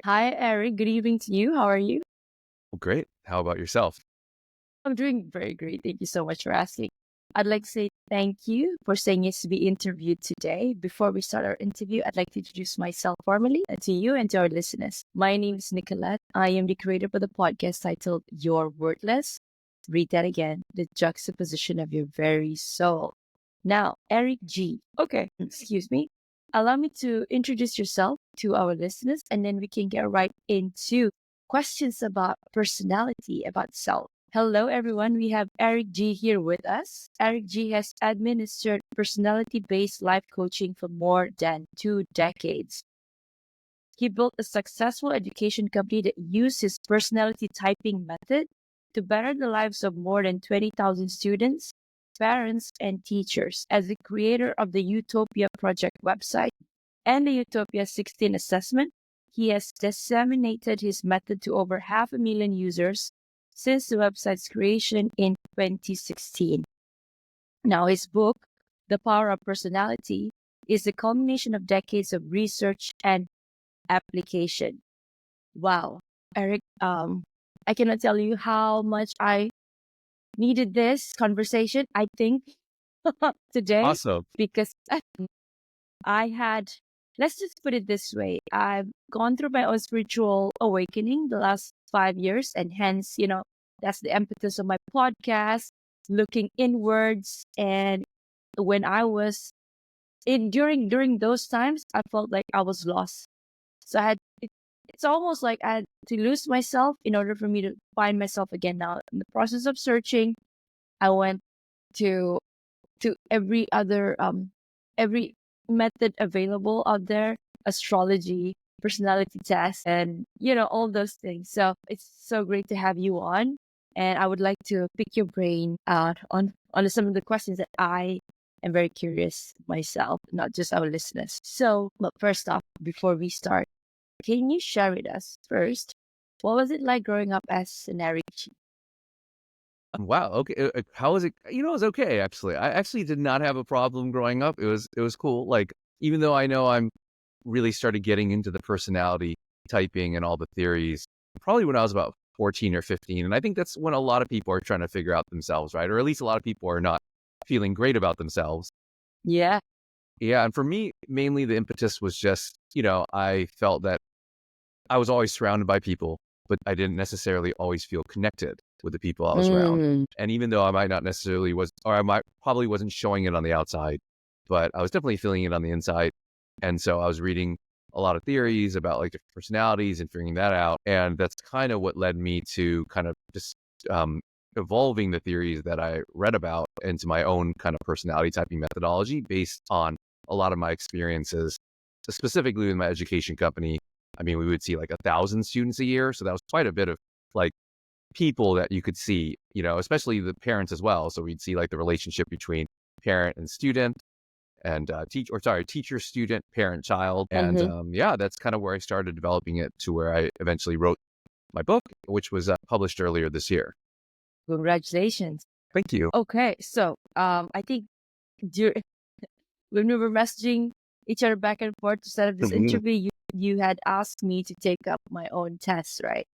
Hi, Eric. Good evening to you. How are you? Well, great. How about yourself? I'm doing very great. Thank you so much for asking. I'd like to say thank you for saying yes to be interviewed today. Before we start our interview, I'd like to introduce myself formally to you and to our listeners. My name is Nicolette. I am the creator of the podcast titled You're Worthless. Read that again. The juxtaposition of your very soul. Now, Eric G. Okay, excuse me. Allow me to introduce yourself to our listeners, and then we can get right into questions about personality, about self. Hello, everyone. We have Eric G here with us. Eric G has administered personality based life coaching for more than 2 decades. He built a successful education company that used his personality typing method to better the lives of more than 20,000 students, parents, and teachers. As the creator of the Utopia project website and the Utopia 16 assessment, he has disseminated his method to over 500,000 users since the website's creation in 2016. Now, his book, The Power of Personality, is the culmination of decades of research and application. Wow, Eric, I cannot tell you how much I needed this conversation, I think, today, Awesome. because I had, let's just put it this way, I've gone through my own spiritual awakening the last 5 years, and hence, that's the impetus of my podcast, looking inwards. And when I was during those times, I felt like I was lost. So it's almost like I had to lose myself in order for me to find myself again. Now, in the process of searching, I went to every method available out there, astrology, personality test, and all those things. So it's so great to have you on, and I would like to pick your brain on some of the questions that I am very curious myself, not just our listeners. So, but first off, before we start, can you share with us first, what was it like growing up as an Eric? Wow. Okay. How was it? It was okay actually. I actually did not have a problem growing up. It was cool. Like even though I know I'm really started getting into the personality typing and all the theories, probably when I was about 14 or 15, and I think that's when a lot of people are trying to figure out themselves, right? Or at least a lot of people are not feeling great about themselves. Yeah. Yeah, and for me, mainly the impetus was just, I felt that I was always surrounded by people, but I didn't necessarily always feel connected with the people I was around. Mm. And even though I might not necessarily I might probably wasn't showing it on the outside, but I was definitely feeling it on the inside. And so I was reading a lot of theories about like different personalities and figuring that out. And that's kind of what led me to kind of just evolving the theories that I read about into my own kind of personality typing methodology based on a lot of my experiences, specifically with my education company. I mean, we would see like 1,000 students a year. So that was quite a bit of like people that you could see, especially the parents as well. So we'd see like the relationship between parent and student and teacher, student, parent, child. And Mm-hmm. yeah, that's kind of where I started developing it to where I eventually wrote my book, which was published earlier this year. Congratulations. Thank you. Okay, so I think during when we were messaging each other back and forth to set up this Mhm. interview, you had asked me to take up my own test, right?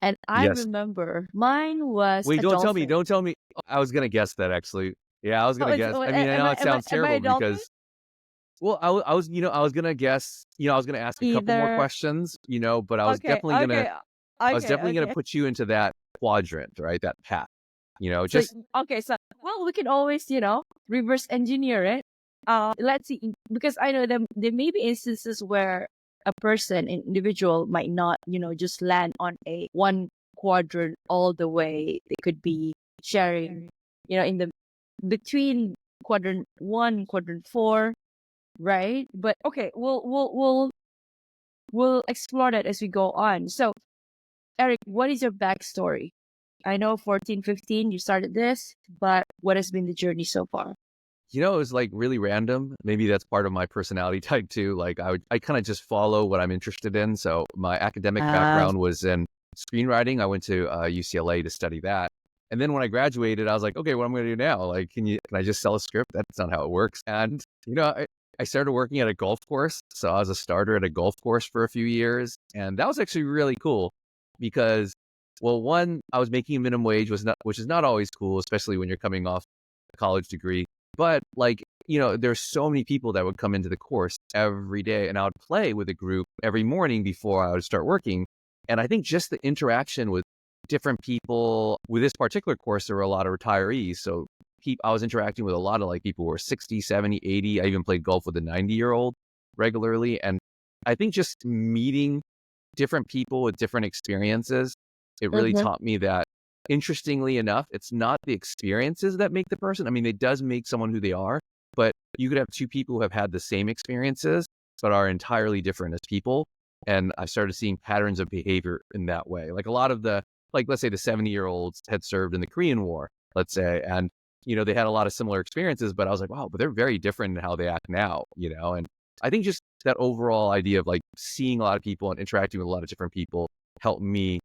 And I Yes. remember mine was Wait, a don't tell me. dolphin. Don't tell me. I was going to guess that actually. Yeah, I was Oh, going to guess. I mean, I know it sounds am I a terrible dolphin? because, well, I was, I was going to guess, I was going to ask a couple more Either. questions, but Okay, okay, I was okay, definitely going to okay. put you into that quadrant, right? That path, So just, okay, so well, we can always reverse engineer it. Let's see, because I know there may be instances where a person, an individual, might not just land on a one quadrant all the way. They could be sharing, in the between quadrant 1, quadrant 4, right? But okay, we'll explore that as we go on. So, Eric, what is your backstory? I know 14, 15, you started this, but what has been the journey so far? it was like really random. Maybe that's part of my personality type too. Like I kind of just follow what I'm interested in. So my academic Ah, background was in screenwriting. I went to UCLA to study that. And then when I graduated, I was like, okay, what am I going to do now? Like, can I just sell a script? That's not how it works. And, I started working at a golf course. So I was a starter at a golf course for a few years. And that was actually really cool because, well, one, I was making minimum wage, which is not always cool, especially when you're coming off a college degree. But like, there's so many people that would come into the course every day, and I would play with a group every morning before I would start working. And I think just the interaction with different people with this particular course, there were a lot of retirees. So I was interacting with a lot of like people who were 60, 70, 80. I even played golf with a 90-year-old regularly. And I think just meeting different people with different experiences, it really Mm-hmm. taught me that, interestingly enough, it's not the experiences that make the person. I mean, it does make someone who they are, but you could have two people who have had the same experiences, but are entirely different as people. And I started seeing patterns of behavior in that way. Like a lot of let's say the 70-year-olds had served in the Korean War, let's say, and, they had a lot of similar experiences, but I was like, wow, but they're very different in how they act now, and I think just that overall idea of like seeing a lot of people and interacting with a lot of different people helped me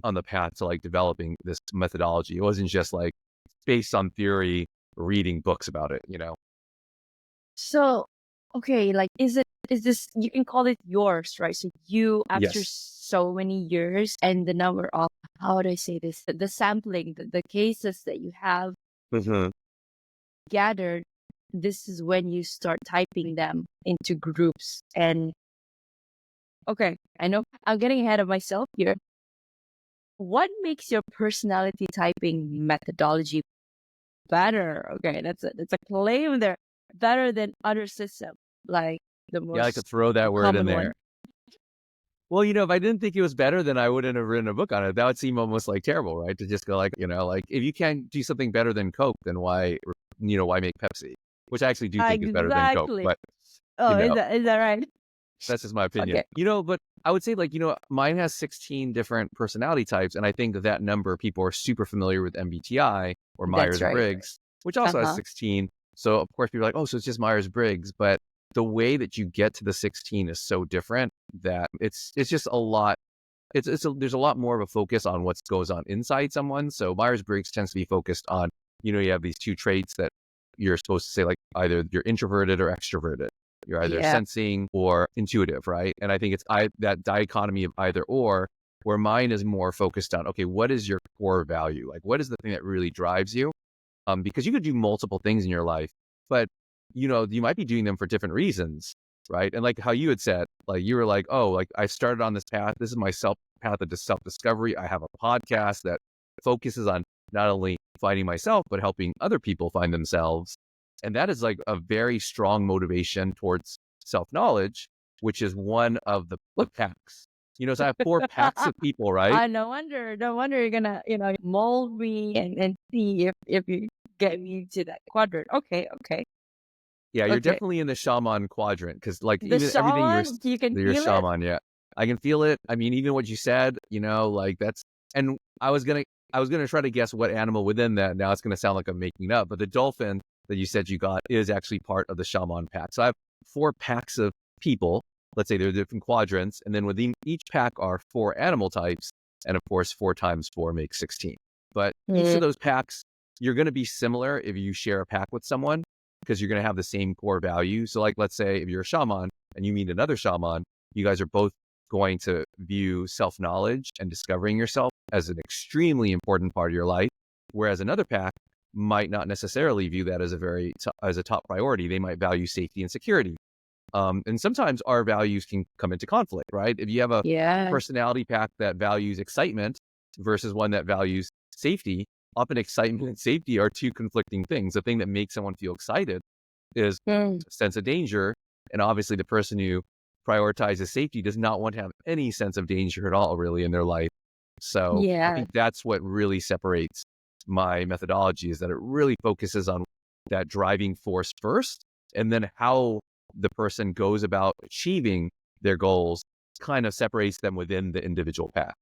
on the path to like developing this methodology. It wasn't just like based on theory, reading books about it. So, okay, like, is this, you can call it yours, right? So you, after Yes. so many years and the number of, how do I say this? The sampling, the cases that you have Mm-hmm. gathered, this is when you start typing them into groups. And okay, I know I'm getting ahead of myself here. What makes your personality typing methodology better? Okay, that's a claim there. Better than other system, like the Yeah, I like to most throw that word in common one. there. Well, if I didn't think it was better, then I wouldn't have written a book on it. That would seem almost like terrible, right? To just go like, like if you can't do something better than Coke, then why make Pepsi? Which I actually do think is better than Coke, Exactly. but you Oh, is know, that right? that's just my opinion. Okay, But I would say like, mine has 16 different personality types. And I think that number, people are super familiar with MBTI or that's right. Myers-Briggs, which also has Uh-huh. 16. So of course people are like, oh, so it's just Myers-Briggs. But the way that you get to the 16 is so different that it's just a lot. There's a lot more of a focus on what goes on inside someone. So Myers-Briggs tends to be focused on, you have these two traits that you're supposed to say, like either you're introverted or extroverted. You're either Yeah. sensing or intuitive, right? And I think it's that dichotomy of either or, where mine is more focused on, okay, what is your core value? Like, what is the thing that really drives you? Because you could do multiple things in your life, but you might be doing them for different reasons, right? And like how you had said, like you were like, oh, like I started on this path. This is my path of self-discovery. I have a podcast that focuses on not only finding myself, but helping other people find themselves. And that is like a very strong motivation towards self-knowledge, which is one of the book packs. So I have 4 packs of people, right? No wonder you're gonna, mold me and see if you get me to that quadrant. Okay. Yeah, you're Okay. definitely in the shaman quadrant because, like, The even everything shaman, you can you're feel it. shaman. Yeah, I can feel it. I mean, even what you said, like that's. And I was gonna try to guess what animal within that. Now it's gonna sound like I'm making it up, but the dolphin that you said you got is actually part of the shaman pack. So I have 4 packs of people. Let's say they're different quadrants, and then within each pack are 4 animal types, and of course, 4 times 4 makes 16. But each Mm. of those packs, you're gonna be similar if you share a pack with someone because you're going to have the same core value. So like, let's say if you're a shaman and you meet another shaman, you guys are both going to view self-knowledge and discovering yourself as an extremely important part of your life. Whereas another pack might not necessarily view that as as a top priority. They might value safety and security. And sometimes our values can come into conflict, right? If you have a Yeah. personality pack that values excitement versus one that values safety, often excitement and safety are two conflicting things. The thing that makes someone feel excited is Mm. a sense of danger. And obviously the person who prioritizes safety does not want to have any sense of danger at all, really, in their life. So I Yeah. think that's what really separates my methodology, is that it really focuses on that driving force first, and then how the person goes about achieving their goals kind of separates them within the individual path.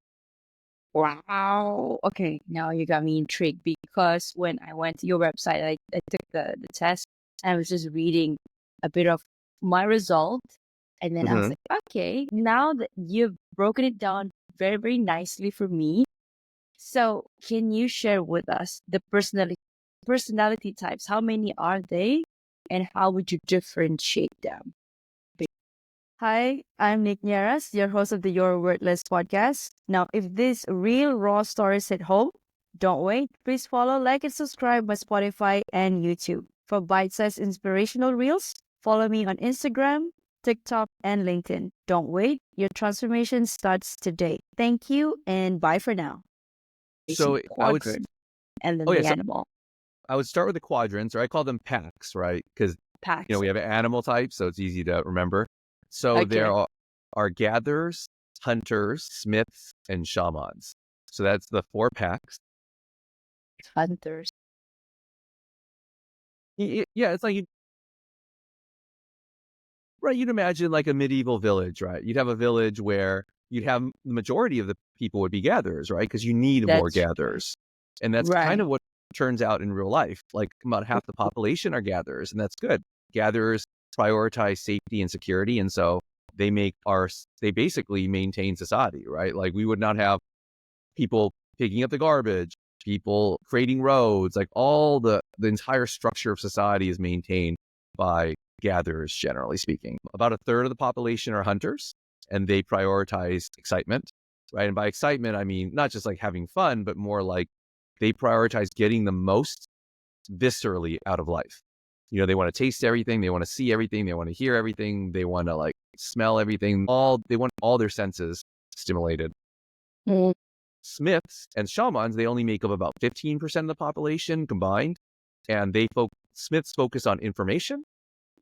Wow. Okay, now you got me intrigued because when I went to your website, I took the test and I was just reading a bit of my result. And then I was Hmm. like, okay, now that you've broken it down very, very nicely for me. So can you share with us the personality types? How many are they? and how would you differentiate them? Hi, I'm Nierras, your host of the Your Wordless podcast. Now, if these real raw stories hit home, don't wait. Please follow, like, and subscribe my Spotify and YouTube. For bite-sized inspirational reels, follow me on Instagram, TikTok, and LinkedIn. Don't wait. Your transformation starts today. Thank you, and bye for now. So I would, Quadrant, and then oh yeah, the so animal I would start with the quadrants, or I call them packs, right? Because packs. we have an animal type, so it's easy to remember. So there Okay. are gatherers, hunters, smiths, and shamans. So that's the 4 packs. Hunters. Yeah, it's like right. You'd imagine like a medieval village, right? You'd have a village where you'd have the majority of the people would be gatherers, right? Because you need more That's gatherers, and that's kind of right. what turns out in real life. Like about half the population are gatherers, and that's good. Gatherers prioritize safety and security, and so they basically maintain society, right? Like we would not have people picking up the garbage, people creating roads, like all the entire structure of society is maintained by gatherers, generally speaking. About a third of the population are hunters, and they prioritize excitement, right? And by excitement, I mean not just like having fun, but more like they prioritize getting the most viscerally out of life. They want to taste everything, they want to see everything, they want to hear everything, they want to like smell everything, they want all their senses stimulated. Mm. Smiths and shamans, they only make up about 15% of the population combined. And Smiths focus on information,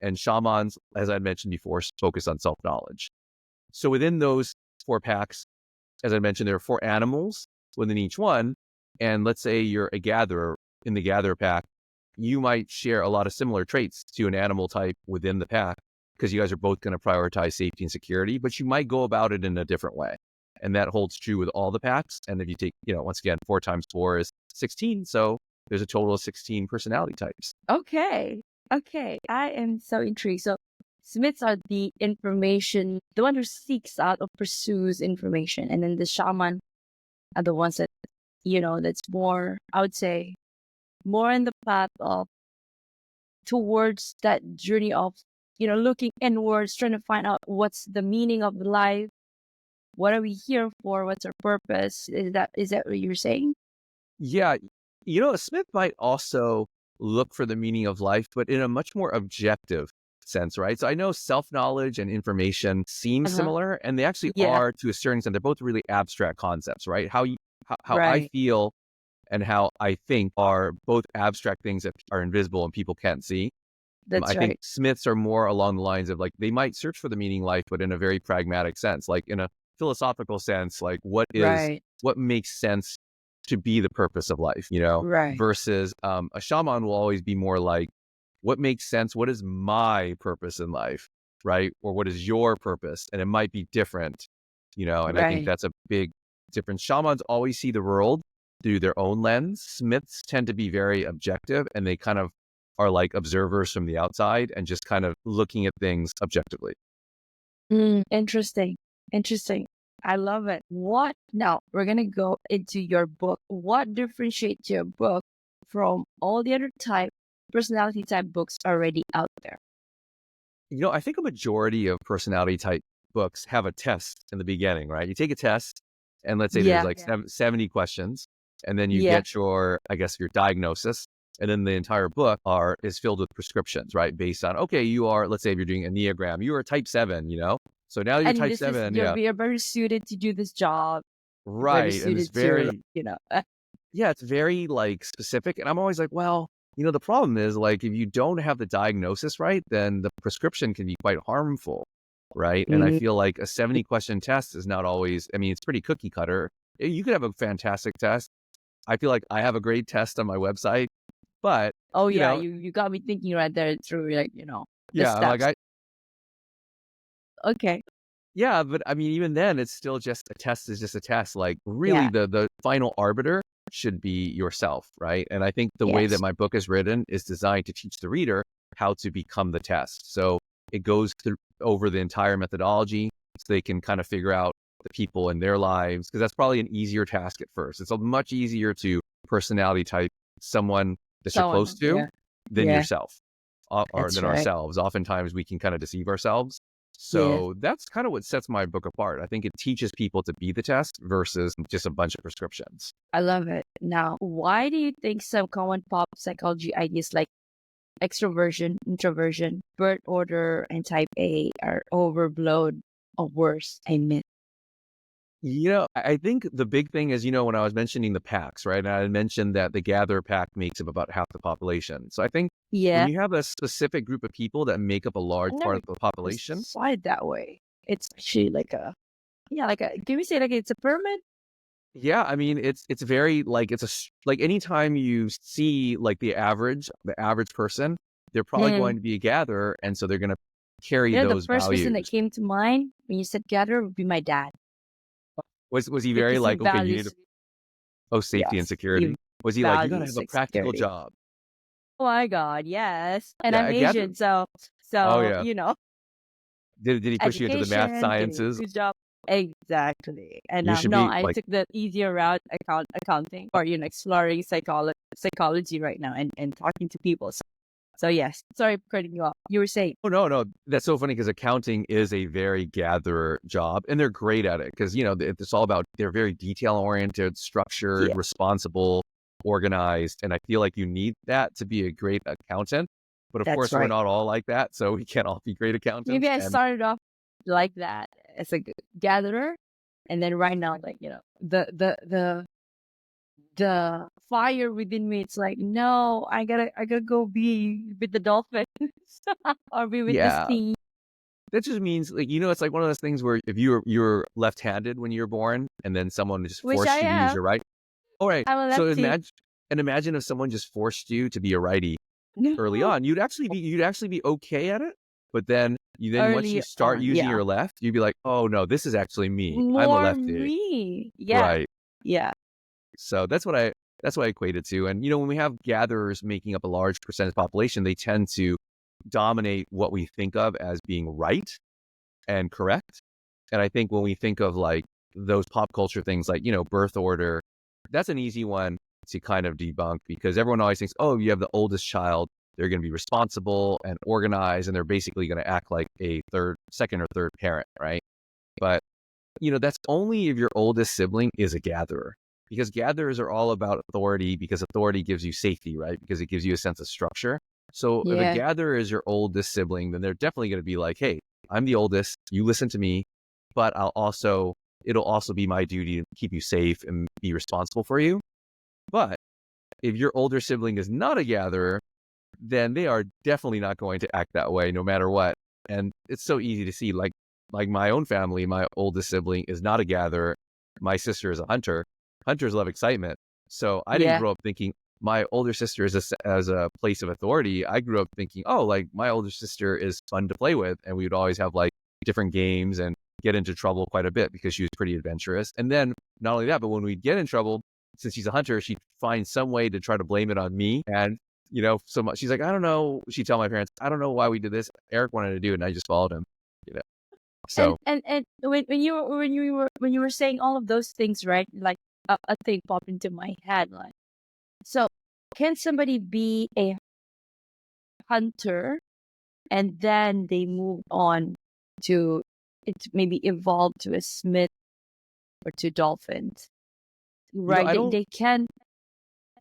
and shamans, as I mentioned before, focus on self-knowledge. So within those 4 packs, as I mentioned, there are 4 animals within each one. And let's say you're a gatherer in the gatherer pack, you might share a lot of similar traits to an animal type within the pack because you guys are both going to prioritize safety and security, but you might go about it in a different way. And that holds true with all the packs. And if you take, once again, 4 times 4 is 16. So there's a total of 16 personality types. Okay. Okay. I am so intrigued. So Smiths are the one who seeks out or pursues information. And then the shaman are the ones that, that's more, I would say, more in the path of towards that journey of, looking inwards, trying to find out what's the meaning of life. What are we here for? What's our purpose? Is that what you're saying? Yeah. A Smith might also look for the meaning of life, but in a much more objective sense, right? So I know self-knowledge and information seem Uh-huh. similar, and they actually Yeah. are to a certain extent. They're both really abstract concepts, right? How I Right. feel and how I think are both abstract things that are invisible and people can't see. That's I think right. Smiths are more along the lines of like they might search for the meaning of life, but in a very pragmatic sense, like in a philosophical sense, like what Right. makes sense to be the purpose of life, Right. versus a shaman will always be more like what makes sense, what is my purpose in life, right? Or what is your purpose? And it might be different, and I think Right. that's a big difference. Shamans always see the world through their own lens. Smiths tend to be very objective, and they kind of are like observers from the outside and just kind of looking at things objectively. Interesting. Interesting. I love it. What now? We're gonna go into your book. What differentiates your book from all the other personality type books already out there? I think a majority of personality type books have a test in the beginning, right? You take a test, and let's say there's Yeah. like 70 questions, and then you Yeah. get your diagnosis. And then the entire book is filled with prescriptions, right? Based on, okay, let's say if you're doing a Enneagram, you are type 7, So now you're And type this is 7, yeah. you're very suited to do this job. You're very Right. And it's suited to, very, it's very like specific. And I'm always like, well, the problem is like, if you don't have the diagnosis right, then the prescription can be quite harmful. Right. And I Mm, feel like a 70 question test is not always, it's pretty cookie cutter. You could have a fantastic test. I feel like I have a great test on my website, but oh you yeah, know, you got me thinking right there through the yeah, I'm like, steps. Okay. yeah, but I mean, even then, it's still just a test is just a test. Like, really, Yeah. the final arbiter should be yourself, right? And I think the way that Yes. my book is written is designed to teach the reader how to become the test. So it goes over the entire methodology so they can kind of figure out the people in their lives, because that's probably an easier task at first. It's a much easier to personality type someone that you're close to Yeah. than Yeah. yourself. That's than right. ourselves. Oftentimes we can kind of deceive ourselves. Yeah, So that's kind of what sets my book apart. I think it teaches people to be the test versus just a bunch of prescriptions. I love it. Now, why do you think some common pop psychology ideas like extroversion, introversion, birth order, and type A are overblown or worse? I mean, I think the big thing is, when I was mentioning the packs, right? And I had mentioned that the gather pack makes up about half the population. So I think when yeah, you have a specific group of people that make up a large I part never of the population, saw it that way. It's actually can we say like it's a pyramid? yeah, I mean, it's very like like anytime you see like the average person, they're probably Mm. going to be a gatherer, and so they're going to carry The those first person that values. came to mind when you said gather would be my dad Was he very because he like, okay, you need to values, safety and yes, he security? Was he like, you got to have values a practical security. job? Oh my God, yes. And Yeah, I'm a gather. Asian, so Oh yeah. Did he push you into the math education, getting a sciences? good job. Exactly. And You should no, be I like, took the easier route, accounting, or exploring psychology right now and talking to people. So yes, sorry for cutting you off. You were saying, oh no, no, that's so funny because accounting is a very gatherer job, and they're great at it because it's all about they're very detail oriented, structured, yeah, responsible, organized, and I feel like you need that to be a great accountant. But of that's course, we're right. not all like that, so we can't all be great Maybe accountants. I And started off like that as a gatherer, and then right now, the fire within me, it's like, no, I gotta go be with the dolphins or be with the yeah, sea. that just means like it's like one of those things where if you're left-handed when you're born, and then someone just Which I forced you to use am. your right. All right, I'm a so lefty. imagine if someone just forced you to be a righty early No. on, you'd actually be okay at it. But then once you Early start on, using yeah. your left, you'd be like, oh no, this is actually me. I'm a More lefty. me. Yeah. Right. Yeah. So that's what I equate it to. And when we have gatherers making up a large percentage population, they tend to dominate what we think of as being right and correct. And I think when we think of like those pop culture things like, birth order, that's an easy one to kind of debunk because everyone always thinks, oh, you have the oldest child. They're going to be responsible and organized, and they're basically going to act like a second or third parent, right? But, that's only if your oldest sibling is a gatherer because gatherers are all about authority because authority gives you safety, right? Because it gives you a sense of structure. So if a Yeah. gatherer is your oldest sibling, then they're definitely going to be like, hey, I'm the oldest. You listen to me, but it'll also be my duty to keep you safe and be responsible for you. But if your older sibling is not a gatherer, then they are definitely not going to act that way no matter what. And it's so easy to see, like my own family, my oldest sibling is not a gatherer. My sister is a hunter. Hunters love excitement. So I didn't Yeah. grow up thinking my older sister is as a place of authority. I grew up thinking, oh, like my older sister is fun to play with. And we would always have like different games and get into trouble quite a bit because she was pretty adventurous. And then not only that, but when we'd get in trouble, since she's a hunter, she'd find some way to try to blame it on me. And so much. She's like, I don't know. She'd tell my parents, I don't know why we did this. Eric wanted to do it, and I just followed him. You know. And So when you were saying all of those things, right? Like a thing popped into my head. Like, so can somebody be a hunter and then they move on to it maybe evolve to a smith or to dolphins? Right? I don't.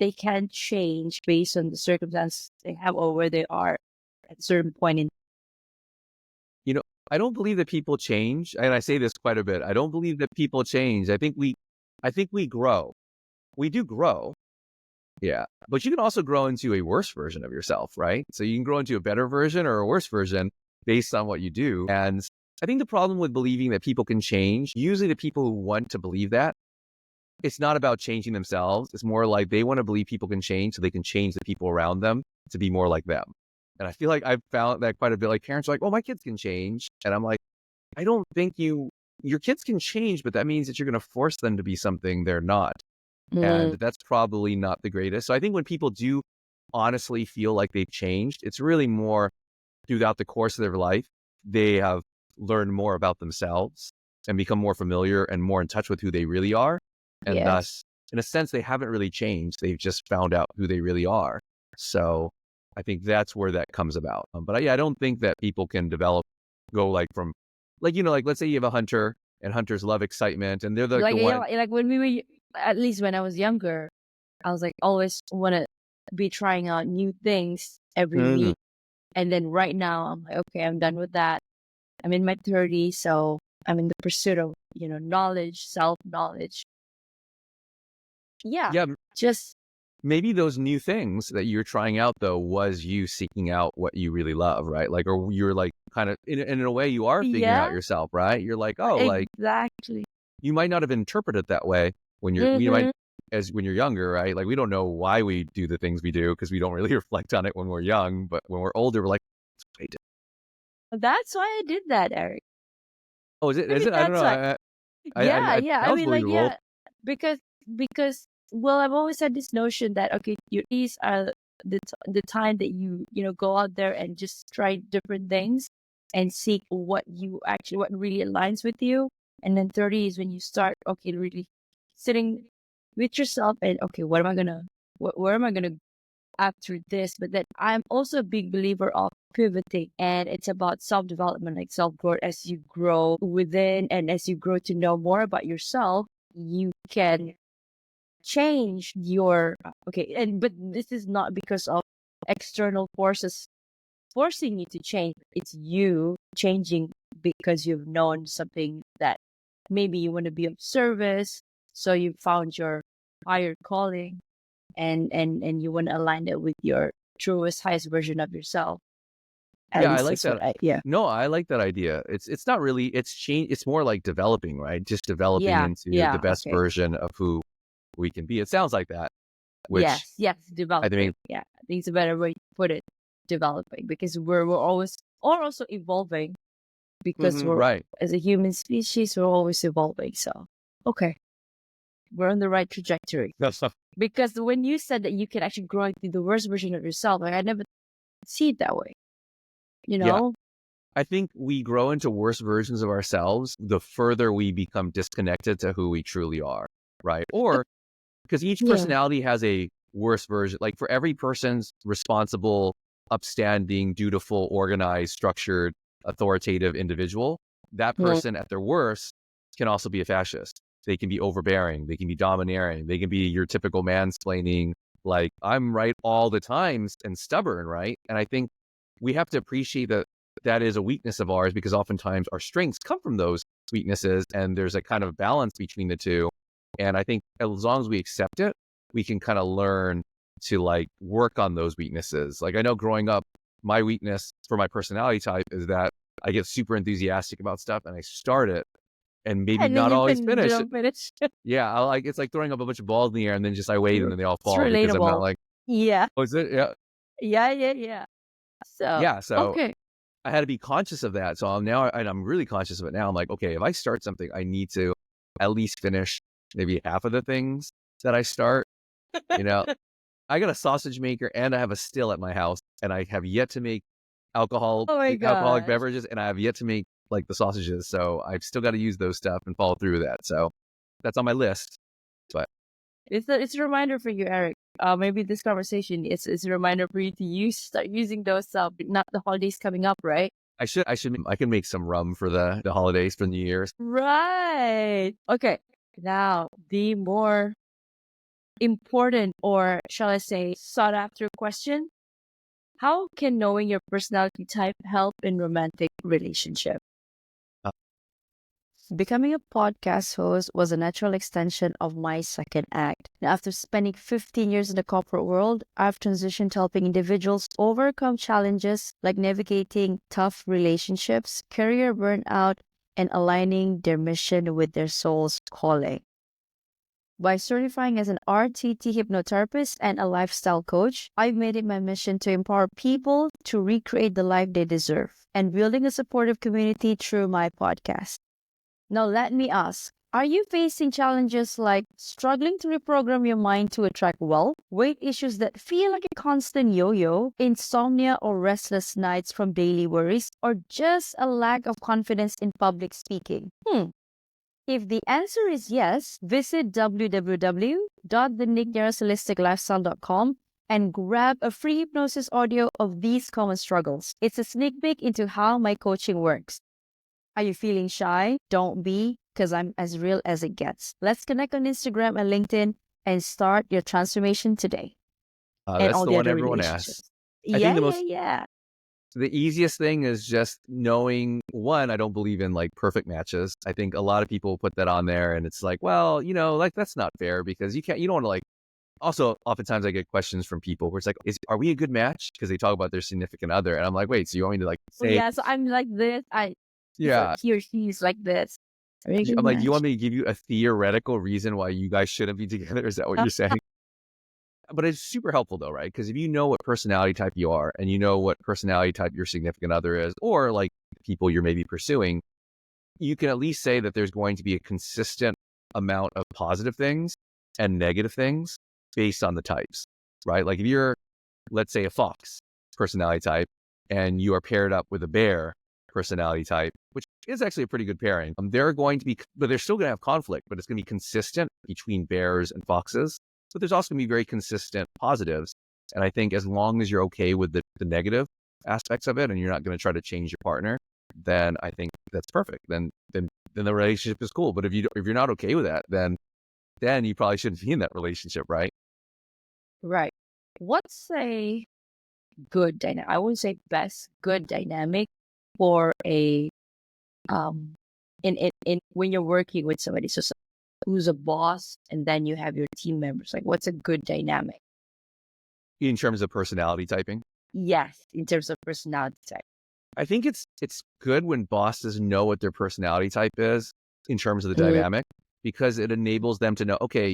They can change based on the circumstances they have or where they are at a certain point in. You know, I don't believe that people change, and I say this quite a bit. I don't believe that people change. I think we grow. We do grow. Yeah, but you can also grow into a worse version of yourself, right? So you can grow into a better version or a worse version based on what you do. And I think the problem with believing that people can change, usually the people who want to believe that, it's not about changing themselves. It's more like they want to believe people can change so they can change the people around them to be more like them. And I feel like I've found that quite a bit. Like parents are like, oh, my kids can change. And I'm like, I don't think your kids can change, but that means that you're going to force them to be something they're not. And Mm, that's probably not the greatest. So I think when people do honestly feel like they've changed, it's really more throughout the course of their life, they have learned more about themselves and become more familiar and more in touch with who they really are. And yes. thus, in a sense, they haven't really changed. They've just found out who they really are. So I think that's where that comes about. But I don't think that people can go like from, like, like let's say you have a hunter and hunters love excitement and they're like Like, the one. like when we were, at least when I was younger, I was like always want to be trying out new things every Mm. week. And then right now I'm like, okay, I'm done with that. I'm in my 30s, so I'm in the pursuit of, knowledge, self-knowledge. Yeah, Yeah, just, maybe those new things that you're trying out though was you seeking out what you really love, right? Like, or you're like kind of in a way you are figuring out yeah, yourself, right? You're like, oh, like exactly. you might not have interpreted it that way when we might, Mm-hmm. as when you're younger, right? Like we don't know why we do the things we do because we don't really reflect on it when we're young, but when we're older, we're like, wait, That's why I did that, Eric. oh, is it? Is Maybe it? I don't that's know. why. Yeah, It yeah. I sounds mean, like, believable. yeah, because because well, I've always had this notion that okay, these are the time that you go out there and just try different things and seek what really aligns with you. And then 30 is when you start really sitting with yourself and okay, what am I gonna where am I gonna after this? But then I'm also a big believer of pivoting, and it's about self-development, like self-growth. As you grow within and as you grow to know more about yourself, you can change your okay. And but this is not because of external forces forcing you to change. It's you changing because you've known something that maybe you want to be of service, so you found your higher calling, and you want to align it with your truest, highest version of yourself. At Yeah, I least like that's what that. I, yeah. No, I like that idea. It's not really, it's change. It's more like developing, right? Just developing Yeah, into the yeah, best okay. version of who we can be. It sounds like that, which Yes, I developing. mean, Yeah, I think it's a better way to put it, developing, because we're always, or also evolving, because we're, right. as a human species, we're always evolving. So, okay, we're on the right trajectory. No stuff. Because when you said that you can actually grow into the worst version of yourself, like I never see it that way, you Yeah. know? I think we grow into worse versions of ourselves the further we become disconnected to who we truly are, right? Or because each Yeah. personality has a worse version. Like for every person's responsible, upstanding, dutiful, organized, structured, authoritative individual, that Mm. person at their worst can also be a fascist. They can be overbearing. They can be domineering. They can be your typical mansplaining, like I'm right all the time and stubborn, right? And I think we have to appreciate that that is a weakness of ours because oftentimes our strengths come from those weaknesses and there's a kind of balance between the two. And I think as long as we accept it, we can kind of learn to like work on those weaknesses. Like I know growing up, my weakness for my personality type is that I get super enthusiastic about stuff and I start it and maybe And then not you always finish it. don't finish. Yeah, it's like throwing up a bunch of balls in the air and then just I wait and then they all It's fall because I'm not relatable. like, Yeah. oh, is it? Yeah. Yeah, yeah, yeah. So, Yeah. So okay. I had to be conscious of that. So I'm really conscious of it now. I'm like, okay, if I start something, I need to at least finish maybe half of the things that I start. You know, I got a sausage maker and I have a still at my house, and I have yet to make Oh my alcoholic gosh. beverages, and I have yet to make like the sausages. So I've still got to use those stuff and follow through with that. So that's on my list. But It's a reminder for you, Eric. Maybe this conversation is a reminder for you to start using those not the holidays coming up, right? I can make some rum for the holidays for New Year's. Right. Okay. Now, the more important, or shall I say, sought after question: how can knowing your personality type help in romantic relationship? Uh, Becoming a podcast host was a natural extension of my second act. Now, after spending 15 years in the corporate world, I've transitioned to helping individuals overcome challenges like navigating tough relationships, career burnout, and aligning their mission with their soul's calling. By certifying as an RTT hypnotherapist and a lifestyle coach, I've made it my mission to empower people to recreate the life they deserve and building a supportive community through my podcast. Now, let me ask, are you facing challenges like struggling to reprogram your mind to attract wealth, weight issues that feel like a constant yo-yo, insomnia or restless nights from daily worries, or just a lack of confidence in public speaking? If the answer is yes, visit www.thenierrasholisticlifestyle.com and grab a free hypnosis audio of these common struggles. It's a sneak peek into how my coaching works. Are you feeling shy? Don't be, because I'm as real as it gets. Let's connect on Instagram and LinkedIn and start your transformation today. And That's all the the one other everyone relationships. asks. I think Yeah. the easiest thing is just knowing, one, I don't believe in like perfect matches. I think a lot of people put that on there and it's like, well, like that's not fair because you don't want to like, also oftentimes I get questions from people where it's like, are we a good match? Because they talk about their significant other. And I'm like, wait, so you want me to like say, Yeah, so I'm like this. yeah, He or she's like this. Are you a good I'm like, do you match? want me to give you a theoretical reason why you guys shouldn't be together? Is that what you're saying? But it's super helpful though, right? Because if you know what personality type you are and you know what personality type your significant other is, or like people you're maybe pursuing, you can at least say that there's going to be a consistent amount of positive things and negative things based on the types, right? Like if you're, let's say, a fox personality type and you are paired up with a bear personality type, which is actually a pretty good pairing, they're going to be, but they're still going to have conflict, but it's going to be consistent between bears and foxes. But there's also going to be very consistent positives. And I think as long as you're okay with the negative aspects of it and you're not going to try to change your partner, then I think that's perfect. Then the relationship is cool. But if you're not okay with that, then you probably shouldn't be in that relationship, right? Right. What's a good dynamic? I wouldn't say best, good dynamic for a in when you're working with somebody. So who's a boss, and then you have your team members. Like, what's a good dynamic? In terms of personality typing. Yes, in terms of personality type. I think it's good when bosses know what their personality type is in terms of the Mm, dynamic, because it enables them to know, okay,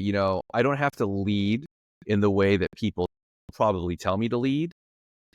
I don't have to lead in the way that people probably tell me to lead.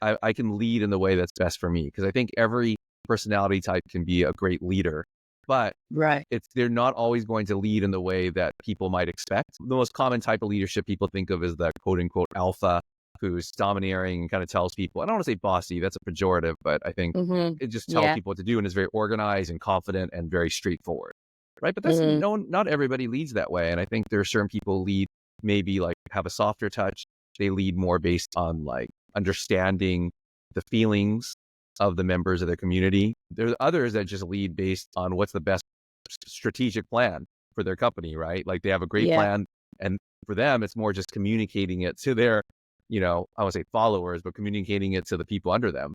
I can lead in the way that's best for me, because I think every personality type can be a great leader, but right. they're not always going to lead in the way that people might expect. The most common type of leadership people think of is the quote unquote alpha, who's domineering and kind of tells people, I don't want to say bossy, that's a pejorative, but I think Mm-hmm. it just tells Yeah. people what to do and is very organized and confident and very straightforward. Right. But that's Mm-hmm. not everybody leads that way. And I think there are certain people lead maybe like have a softer touch. They lead more based on like understanding the feelings of the members of the community. There's others that just lead based on what's the best strategic plan for their company, right? Like they have a great Yeah. plan, and for them, it's more just communicating it to their, I would say followers, but communicating it to the people under them.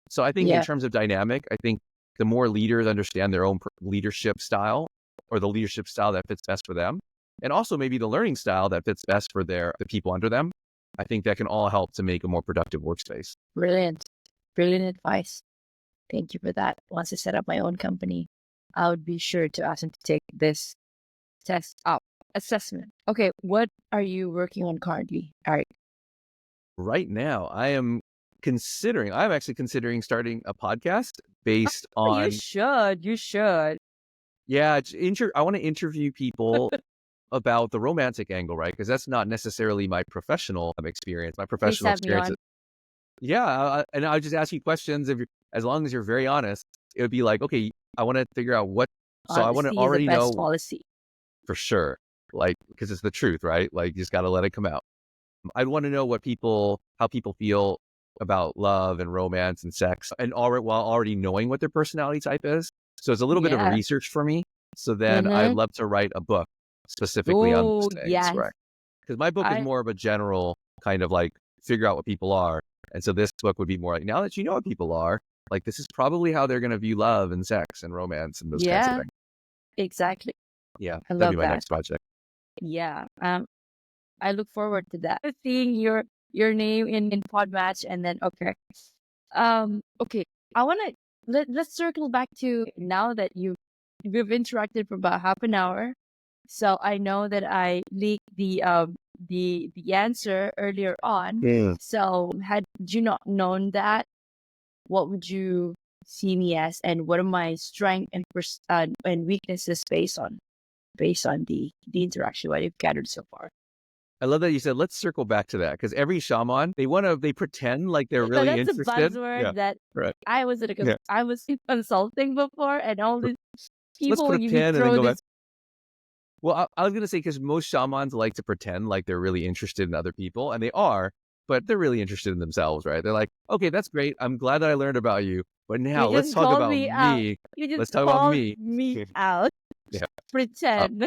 So I think in Yeah. terms of dynamic, I think the more leaders understand their own leadership style, or the leadership style that fits best for them, and also maybe the learning style that fits best for the people under them, I think that can all help to make a more productive workspace. Brilliant. Brilliant advice. Thank you for that. Once I set up my own company, I would be sure to ask them to take this test up assessment. Okay, what are you working on currently? All right. Right now, I'm actually considering starting a podcast based Oh, you on, should. You should. yeah, I want to interview people about the romantic angle, right? Because that's not necessarily my professional experience. My Please professional have me experience on. is, yeah, and I'll just ask you questions. As long as you're very honest, it would be like, okay, I want to figure out so I want to Honesty is the already best know policy. for sure, like, because it's the truth, right? Like, you just got to let it come out. I want to know how people feel about love and romance and sex, and while already knowing what their personality type is. So it's a little bit of a Yeah. research for me. So then I'd Mm-hmm. love to write a book specifically on those Oh, things, yes. right? Because my book is I more of a general kind of like figure out what people are. And so this book would be more like, now that you know what people are, like this is probably how they're going to view love and sex and romance and those kinds of yeah, things. exactly. Yeah, I that'd be love my that. next project. Yeah. I look forward to that. Seeing your name in Podmatch, and then okay. Okay. I wanna let's circle back to now that we've interacted for about half an hour. So I know that I leaked the answer earlier on. Yeah. So had you not known that, what would you see me as, and what are my strengths and weaknesses based on the interaction what you've gathered so far? I love that you said, let's circle back to that, because every shaman, they pretend like they're So really that's a interested. Yeah, buzzword that right. I Yeah. was in consulting before, and all these Let's people put a you pin and then throw go back. this. Well, I was going to say, because most shamans like to pretend like they're really interested in other people, and they are, but they're really interested in themselves, right? They're like, okay, that's great. I'm glad that I learned about you, but You now let's just talk called about me out. me. You just Let's talk about called me. me out. Yeah. Pretend.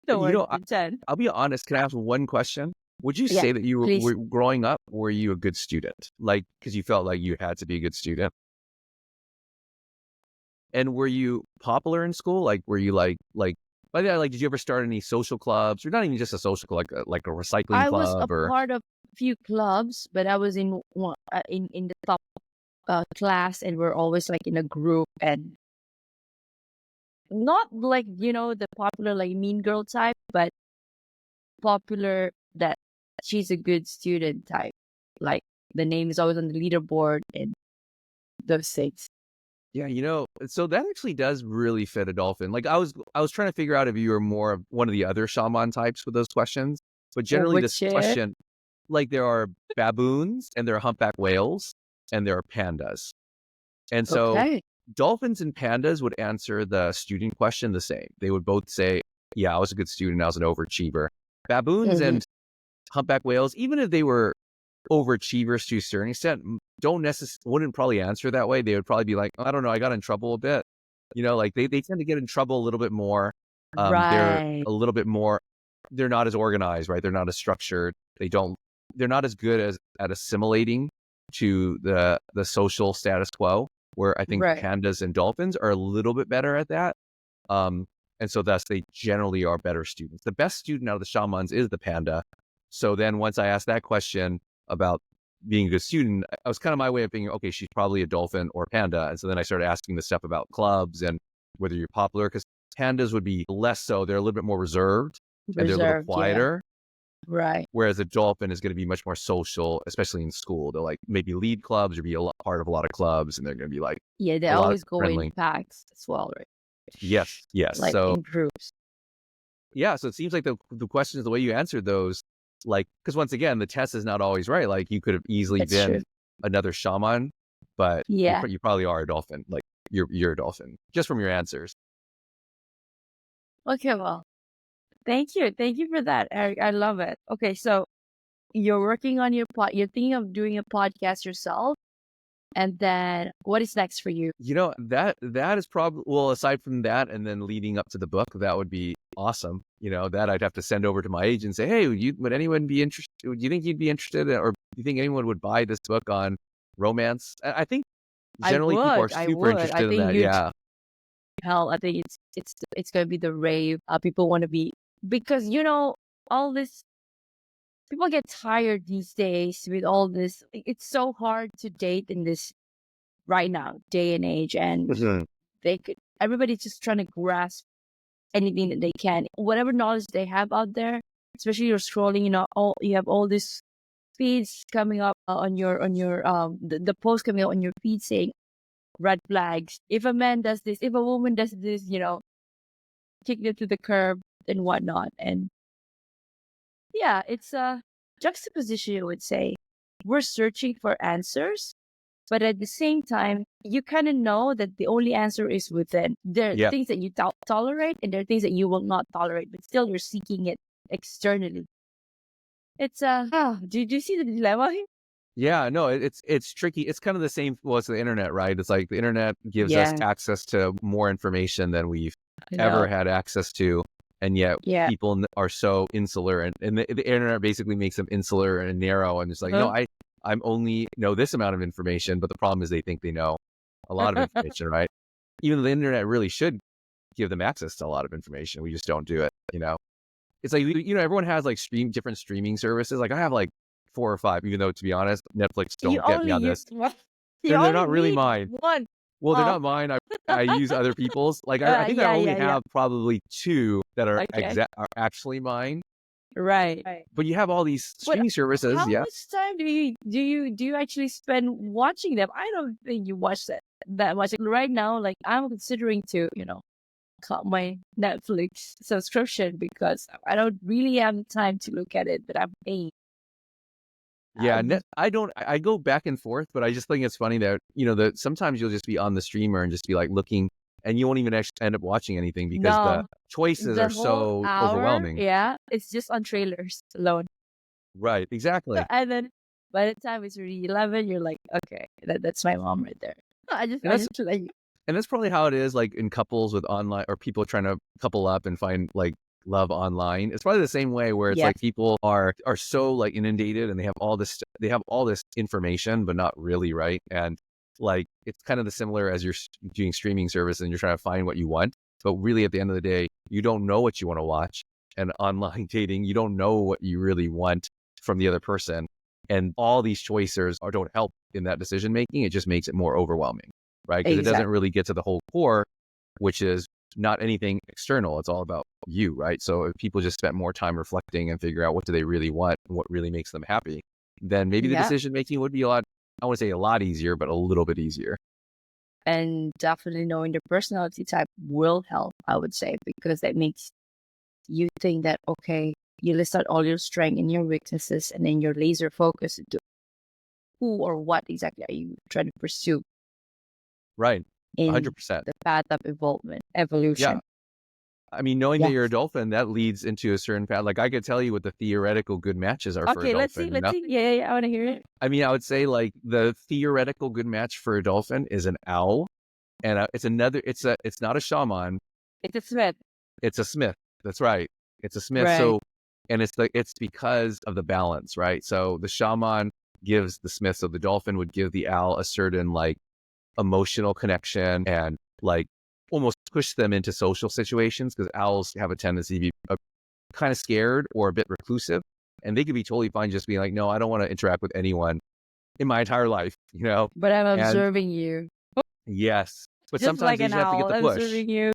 The You word know, pretend. I'll be honest. Can I ask one question? Would you Yeah, say that you please. were growing up, were you a good student? Like, because you felt like you had to be a good student? And were you popular in school? Like, were you by the way, like, did you ever start any social clubs, or not even just a social club, like a recycling I was a club, or part of few clubs, but I was in one in the top class, and we're always like in a group, and not like the popular like mean girl type, but popular that she's a good student type. Like the name is always on the leaderboard and those things. yeah, so that actually does really fit a dolphin. Like, I was trying to figure out if you were more of one of the other shaman types with those questions, but generally this Which is question, like, there are baboons and there are humpback whales and there are pandas. And so okay. dolphins and pandas would answer the student question the same. They would both say, yeah, I was a good student, I was an overachiever. Baboons Hmm. and humpback whales, even if they were overachievers to a certain extent, wouldn't probably answer that way. They would probably be like, I don't know, I got in trouble a bit. Like, they tend to get in trouble a little bit more. They're Right. a little bit more, they're not as organized, right? They're not as structured. They're not as good at assimilating to the social status quo, where I think Right. pandas and dolphins are a little bit better at that. Um, and so thus they generally are better students. The best student out of the shamans is the panda. So then once I asked that question about being a good student, I was kind of my way of thinking, okay, she's probably a dolphin or panda. And so then I started asking the stuff about clubs and whether you're popular, because pandas would be less so. They're a little bit more reserved and they're a little Reserved. Yeah. quieter. Right. Whereas a dolphin is going to be much more social, especially in school. They'll like maybe lead clubs or be part of a lot of clubs, and they're going to be like Yeah. They a lot of always go in friendly. packs as well, right? Yes, yes. Like So in groups. yeah, so it seems like the questions, the way you answered those, like, because once again, the test is not always right. Like, you could have easily That's true. been another shaman, but Yeah. you probably are a dolphin. Like, you're a dolphin just from your answers. Okay. Well, thank you. Thank you for that, Eric. I love it. Okay. So you're working on your you're thinking of doing a podcast yourself. And then what is next for you? That is probably, well, aside from that, and then leading up to the book, that would be awesome. That I'd have to send over to my agent and say, hey, would anyone be interested? Do you think you'd be interested, or do you think anyone would buy this book on romance? I think I generally people are would. I super would. I interested in think that. you'd Yeah. hell. I think it's gonna be the rave. People want to be, because all this. People get tired these days with all this. It's so hard to date in this right now day and age, and Mhm. everybody's just trying to grasp anything that they can, whatever knowledge they have out there. Especially you're scrolling, you have all these feeds coming up on your the post coming up on your feed saying red flags. If a man does this, if a woman does this, kick them to the curb and whatnot. And yeah, it's a juxtaposition, I would say. We're searching for answers, but at the same time, you kind of know that the only answer is within. There are Yeah. things that you tolerate, and there are things that you will not tolerate, but still you're seeking it externally. It's do you see the dilemma here? Yeah, no, it's tricky. It's kind of the same. Well, it's the internet, right? It's like the internet gives us Yeah, access to more information than we've I ever know. had access to, and yet Yeah. people are so insular, and the internet basically makes them insular and narrow. And it's like, no, Huh? I'm only know this amount of information, but the problem is they think they know a lot of information, right? Even though the internet really should give them access to a lot of information, we just don't do it. It's like, everyone has like different streaming services. Like, I have like 4 or 5, even though, to be honest, Netflix You don't get me only on use this. one. You They're only not really need mine. one. Well, they're Oh, not mine. I use other people's. Like, I think I yeah, only yeah, yeah. have probably 2 that are Okay. are actually mine. Right. But you have all these But streaming services. how Yeah. much time do you actually spend watching them? I don't think you watch that much. Like, right now, like I'm considering to, cut my Netflix subscription because I don't really have the time to look at it, but I'm paying. Yeah, Um, I don't. I go back and forth, but I just think it's funny that that sometimes you'll just be on the streamer and just be like looking, and you won't even actually end up watching anything because the no, choices the are whole so hour, overwhelming. yeah, it's just on trailers alone. Right. Exactly. And then By the time it's already 11, you're like, okay, that's my mom right there. I just, And I that's just like, and that's probably how it is, like in couples with online or people trying to couple up and find like love online. It's probably the same way where it's yes, like people are so like inundated and they have all this information, but not really, right? And like it's kind of the similar as you're doing streaming service and you're trying to find what you want, but really at the end of the day, you don't know what you want to watch. And online dating, you don't know what you really want from the other person, and all these choices don't help in that decision making. It just makes it more overwhelming, right? Because it doesn't exactly. really get to the whole core, which is not anything external. It's all about you, right? So if people just spent more time reflecting and figure out what do they really want and what really makes them happy, then maybe the Yeah. decision making would be a lot, I want to say a lot easier, but a little bit easier. And definitely knowing the personality type will help, I would say, because that makes you think that, okay, you list out all your strengths and your weaknesses, and then you're laser focused into who or what exactly are you trying to pursue Right. in 100%. the path of Yeah. evolution. I mean, knowing that Yeah. you're a dolphin, that leads into a certain path. Like I could tell you what the theoretical good matches are for a Okay, let's see. dolphin, you Let's know? see. Yeah, I want to hear it. I mean, I would say like the theoretical good match for a dolphin is an owl, and it's not a shaman, It's a Smith. it's a smith. That's right, it's a smith. Right. So, and it's because of the balance, right? So the shaman gives the smith, so the dolphin would give the owl a certain like emotional connection and like almost push them into social situations because owls have a tendency to be kind of scared or a bit reclusive, and they could be totally fine just being like, no, I don't want to interact with anyone in my entire life, you know? But I'm And observing you. yes, but Just sometimes like they an just have to get owl the push, observing you.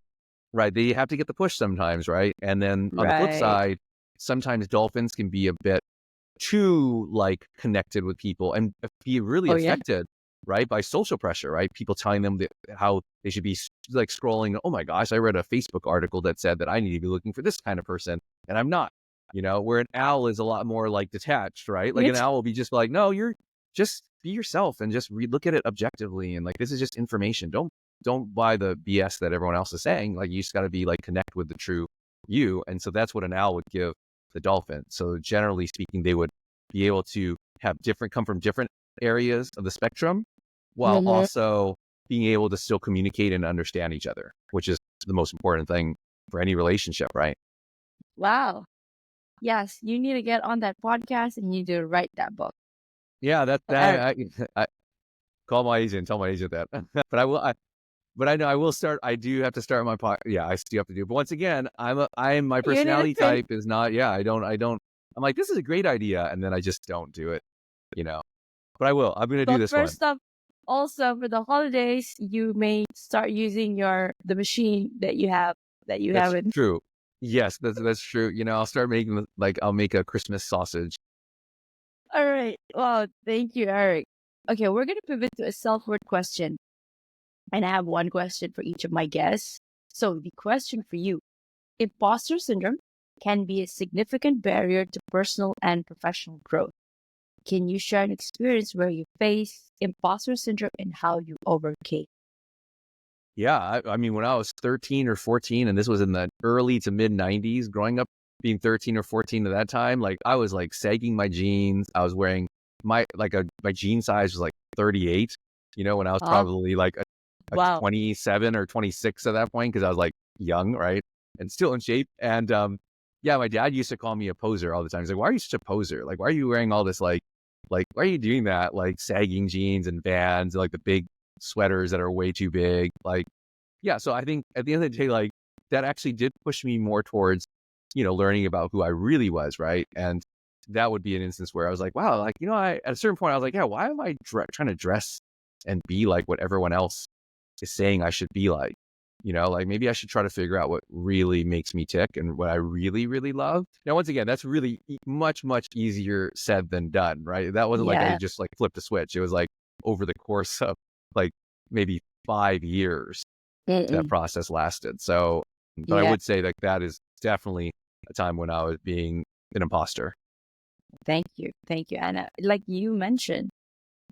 right? They have to get the push sometimes, right? And then on the flip Right. side, sometimes dolphins can be a bit too like connected with people and be really Oh, yeah. affected, right, by social pressure, right? People telling them how they should be like scrolling. Oh my gosh, I read a Facebook article that said that I need to be looking for this kind of person, and I'm not. You know, where an owl is a lot more like detached, right? Like an It's owl will be just like, no, you're just be yourself and just look at it objectively, and like this is just information. Don't buy the BS that everyone else is saying. Like you just got to be like connect with the true you, and so that's what an owl would give the dolphin. So generally speaking, they would be able to come from different areas of the spectrum while Mhm. also being able to still communicate and understand each other, which is the most important thing for any relationship, right? Wow. Yes, you need to get on that podcast and you need to write that book. Yeah, So, Eric, I call my agent, tell my agent that. But but I know I will start. I do have to start my podcast. Yeah, I still have to do. But once again, my you need to personality train. type is not. Yeah, I don't. I'm like, this is a great idea, and then I just don't do it. You know. But I will. I'm going to do But this one. first up, also for the holidays, you may start using the machine that you That's have in. true. Yes, that's true. You know, I'll start making like I'll make a Christmas sausage. All right. Well, thank you, Eric. Okay, we're gonna pivot to a self-worth question. And I have one question for each of my guests. So the question for you: imposter syndrome can be a significant barrier to personal and professional growth. Can you share an experience where you faced imposter syndrome and how you overcame? Yeah, I mean, when I was 13 or 14, and this was in the early to mid 90s, growing up being 13 or 14 at that time, like I was like sagging my jeans. I was wearing my jean size was like 38, you know, when I was Huh? probably like a Wow. 27 or 26 at that point, because I was like young, right? And still in shape. And yeah, my dad used to call me a poser all the time. He's like, why are you such a poser? Like, why are you wearing all this like, why are you doing that? Like sagging jeans and Vans, like the big sweaters that are way too big. Like, yeah. So I think at the end of the day, like that actually did push me more towards, you know, learning about who I really was. Right. And that would be an instance where I was like, wow, like, you know, at a certain point, I was like, yeah, why am I trying to dress and be like what everyone else is saying I should be like? You know, like maybe I should try to figure out what really makes me tick and what I really, really love. Now, once again, that's really much, much easier said than done, right? That wasn't like I Yeah. just like flipped a switch. It was like over the course of like maybe 5 years that Mm-mm. process lasted. So, but I Yeah. would say that that is definitely a time when I was being an imposter. Thank you. Thank you, Anna. Like you mentioned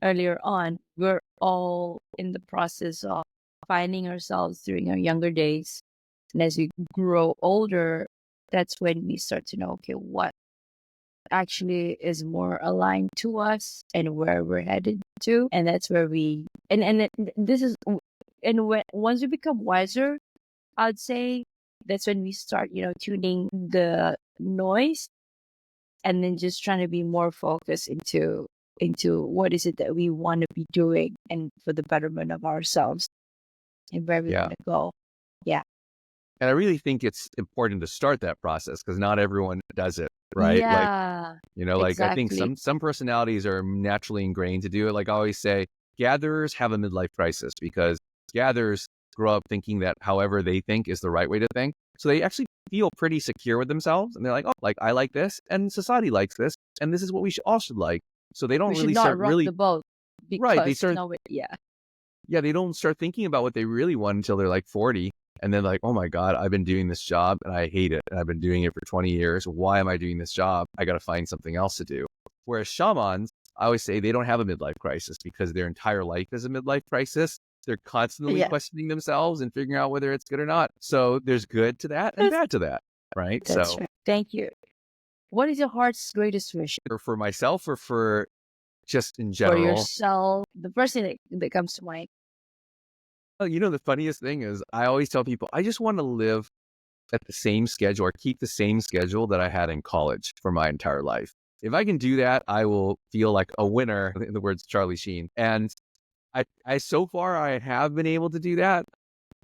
earlier on, we're all in the process of finding ourselves during our younger days. And as we grow older, that's when we start to know, okay, what actually is more aligned to us and where we're headed to. And that's where we, this is, and when, once we become wiser, I'd say that's when we start, tuning the noise and then just trying to be more focused into what is it that we want to be doing and for the betterment of ourselves and where we Yeah. want to go. Yeah. And I really think it's important to start that process because not everyone does it, right? Like, Yeah. like I think Exactly. some personalities are naturally ingrained to do it. Like I always say, gatherers have a midlife crisis because gatherers grow up thinking that however they think is the right way to think. So they actually feel pretty secure with themselves and they're like, oh, like I like this and society likes this and this is what we all should like. So they don't We should really not start rock the boat right. They because start, no, yeah. yeah, they don't start thinking about what they really want until they're like 40. And then like, oh my God, I've been doing this job and I hate it. And I've been doing it for 20 years. Why am I doing this job? I got to find something else to do. Whereas shamans, I always say they don't have a midlife crisis because their entire life is a midlife crisis. They're constantly Yeah. questioning themselves and figuring out whether it's good or not. So there's good to that and bad to that, right? That's So right. Thank you. What is your heart's greatest wish or for myself or for just in for general. yourself? The first thing that comes to mind. Oh, the funniest thing is I always tell people, I just want to live at the same schedule or keep the same schedule that I had in college for my entire life. If I can do that, I will feel like a winner, in the words of Charlie Sheen. And I so far I have been able to do that,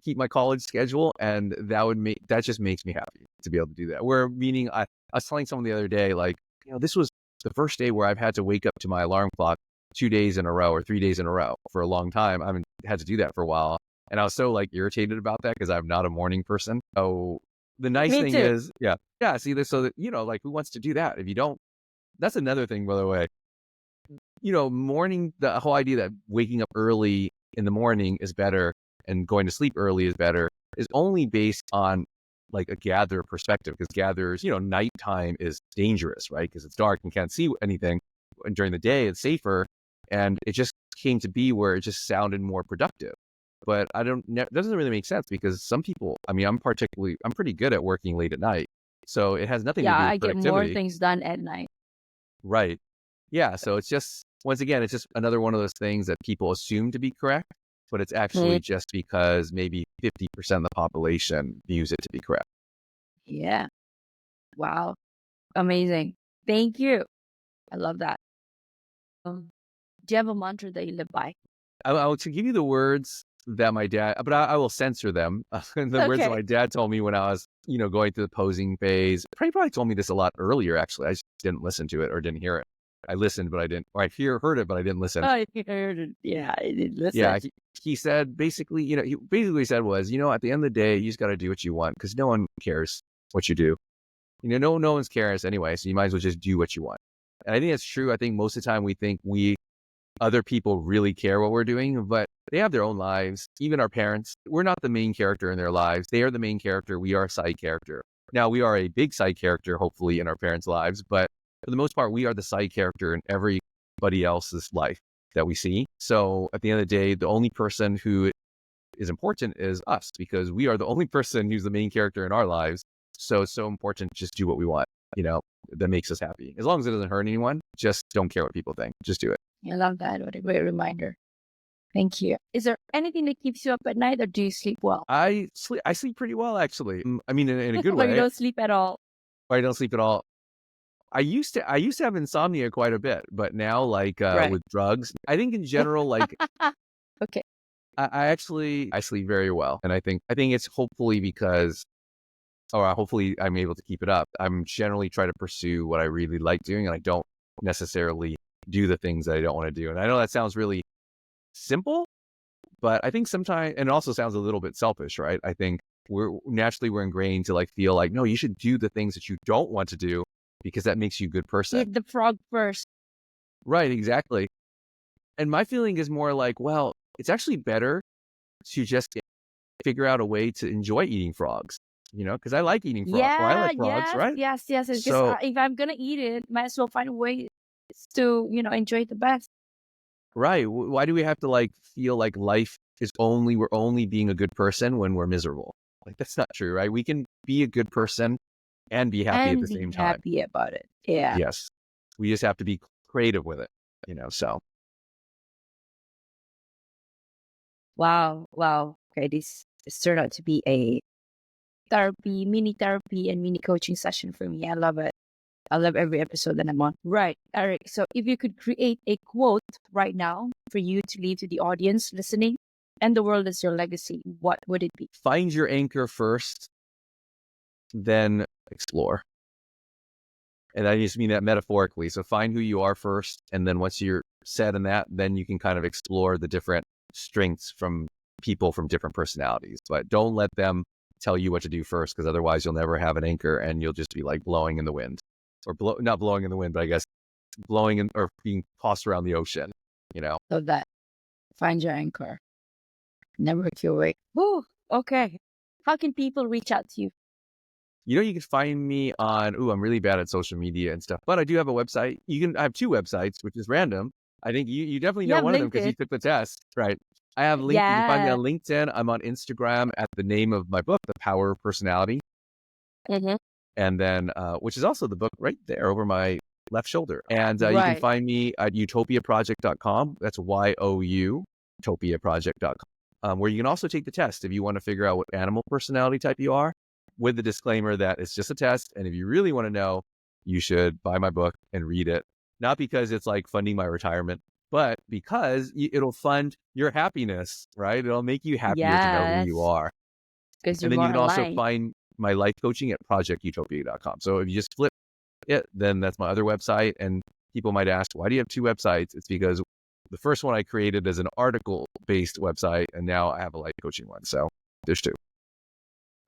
keep my college schedule, and that just makes me happy to be able to do that. Where meaning I was telling someone the other day, like, this was the first day where I've had to wake up to my alarm clock 2 days in a row or 3 days in a row for a long time. I haven't had to do that for a while. And I was so like irritated about that because I'm not a morning person. So the nice Me thing too. is, yeah, see this so that, like who wants to do that? If you don't, that's another thing, by the way. Morning, the whole idea that waking up early in the morning is better and going to sleep early is better is only based on like a gatherer perspective because gatherers, nighttime is dangerous, right? Because it's dark and can't see anything. And during the day, it's safer. And it just came to be where it just sounded more productive. But it doesn't really make sense because some people, I mean, I'm pretty good at working late at night. So it has nothing to Yeah, do I with get more productivity. things done at night. Right. Yeah. So it's just, once again, it's just another one of those things that people assume to be correct, but it's Mm, actually just because maybe 50% of the population views it to be correct. yeah. Wow. Amazing. Thank you. I love that. Do you have a mantra that you live by? I will to give you the words that my dad, but I will censor them. The words that Okay. my dad told me when I was, going through the posing phase. He probably told me this a lot earlier, actually. I just didn't listen to it or didn't hear it. I listened, but I didn't, or heard it, but I didn't listen. Oh, you heard it. Yeah, I did listen. Yeah, he said basically, he basically said was, at the end of the day, you just got to do what you want because no one cares what you do. No one's cares anyway, so you might as well just do what you want. And I think that's true. I think most of the time we think other people really care what we're doing, but they have their own lives. Even our parents, we're not the main character in their lives. They are the main character. We are a side character. Now we are a big side character, hopefully, in our parents' lives, but for the most part, we are the side character in everybody else's life that we see. So at the end of the day, the only person who is important is us because we are the only person who's the main character in our lives. So it's so important to just do what we want, that makes us happy. As long as it doesn't hurt anyone, just don't care what people think. Just do it. I love that. What a great reminder. Thank you. Is there anything that keeps you up at night or do you sleep well? I sleep pretty well, actually. I mean, in a good Or you way. don't sleep at all? Or I don't sleep at all. I used to have insomnia quite a bit, but now like Right. with drugs, I think in general, like Okay. I sleep very well. And I think it's hopefully because or hopefully I'm able to keep it up. I'm generally try to pursue what I really like doing and I don't necessarily do the things that I don't want to do. And I know that sounds really simple, but I think sometimes, and it also sounds a little bit selfish, right? I think we're ingrained to like feel like, no, you should do the things that you don't want to do because that makes you a good person. Eat the frog first. Right, exactly. And my feeling is more like, well, it's actually better to just figure out a way to enjoy eating frogs, because I like eating frogs or I Yeah, like frogs, yes, right? yes, yes. Because So, if I'm gonna eat it, might as well find ways to, enjoy it the best. right. Why do we have to like feel like we're only being a good person when we're miserable? Like that's not true, right? We can be a good person and be happy at And the be same time. happy about it. Yeah. Yes. We just have to be creative with it, so. Wow. Wow. Okay. This turned out to be a mini therapy and mini coaching session for me. I love it. I love every episode that I'm on. Right, Eric. So if you could create a quote right now for you to leave to the audience listening and the world as your legacy, what would it be? Find your anchor first, then explore. And I just mean that metaphorically. So find who you are first. And then once you're set in that, then you can kind of explore the different strengths from people from different personalities. But don't let them tell you what to do first, because otherwise you'll never have an anchor and you'll just be like blowing in the wind. Or not blowing in the wind, but I guess blowing in or being tossed around the ocean, So that find your anchor. Never work your way. Woo, okay. How can people reach out to you? You can find me on, I'm really bad at social media and stuff, but I do have a website. I have two websites, which is random. I think you definitely You know have one of them because you LinkedIn. took the test, right? I have LinkedIn. You can find me Yeah. on LinkedIn. I'm on Instagram at the name of my book, The Power of Personality. Mm-hmm. And then, which is also the book right there over my left shoulder. And you can Right. find me at utopiaproject.com. That's YOU, utopiaproject.com, where you can also take the test if you want to figure out what animal personality type you are, with the disclaimer that it's just a test. And if you really want to know, you should buy my book and read it. Not because it's like funding my retirement, but because it'll fund your happiness, right? It'll make you happier to know who you Yes. are. Because And you're then you more can also aligned. find my life coaching at projectutopia.com. So if you just flip it, then that's my other website. And people might ask, why do you have two websites? It's because the first one I created as an article-based website, and now I have a life coaching one. So there's two.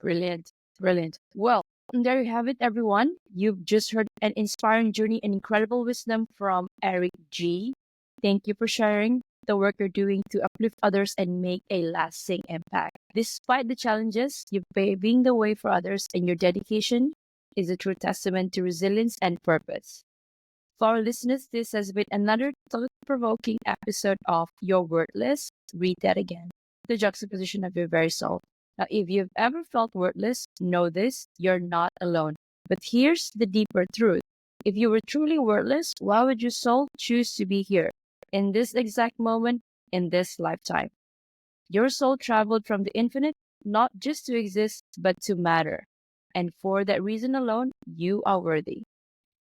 Brilliant. Brilliant. Well, there you have it, everyone. You've just heard an inspiring journey and incredible wisdom from Eric G. Thank you for sharing the work you're doing to uplift others and make a lasting impact. Despite the challenges, you're paving the way for others, and your dedication is a true testament to resilience and purpose. For our listeners, this has been another thought-provoking episode of Your Worthless. Read that again. The juxtaposition of your very soul. Now, if you've ever felt worthless, know this, you're not alone. But here's the deeper truth. If you were truly worthless, why would your soul choose to be here, in this exact moment, in this lifetime? Your soul traveled from the infinite, not just to exist, but to matter. And for that reason alone, you are worthy.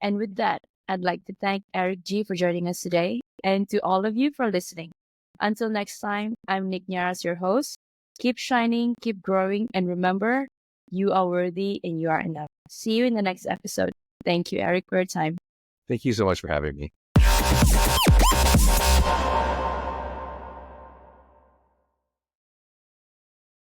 And with that, I'd like to thank Eric G for joining us today, and to all of you for listening. Until next time, I'm Nierras, your host. Keep shining, keep growing, and remember, you are worthy and you are enough. See you in the next episode. Thank you, Eric, for your time. Thank you so much for having me.